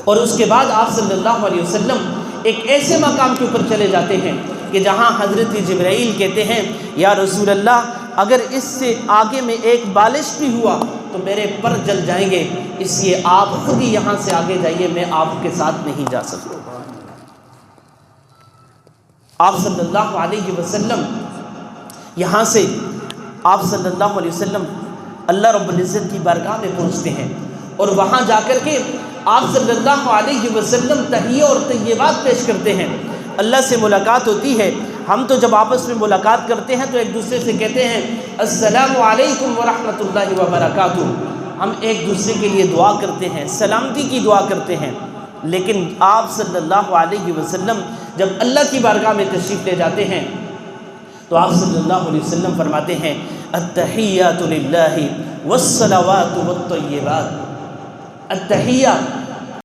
اور اس کے بعد آپ صلی اللہ علیہ وسلم ایک ایسے مقام کے اوپر چلے جاتے ہیں کہ جہاں حضرت جبرائیل کہتے ہیں یا رسول اللہ اگر اس سے آگے میں ایک بالش بھی ہوا تو میرے پر جل جائیں گے، اس لیے آپ خود ہی یہاں سے آگے جائیے، میں آپ کے ساتھ نہیں جا سکتا۔ آپ صلی اللہ علیہ وسلم یہاں سے آپ صلی اللہ علیہ وسلم اللہ رب العزت کی بارگاہ میں پہنچتے ہیں، اور وہاں جا کر کے آپ صلی اللہ علیہ وسلم تحیہ اور طیبات پیش کرتے ہیں۔ اللہ سے ملاقات ہوتی ہے۔ ہم تو جب آپس میں ملاقات کرتے ہیں تو ایک دوسرے سے کہتے ہیں السلام علیکم ورحمۃ اللہ وبرکاتہ، ہم ایک دوسرے کے لیے دعا کرتے ہیں، سلامتی کی دعا کرتے ہیں۔ لیکن آپ صلی اللہ علیہ وسلم جب اللہ کی بارگاہ میں تشریف لے جاتے ہیں تو آپ صلی اللہ علیہ وسلم فرماتے ہیں التحیات للہ والصلوات والطیبات، التحیہ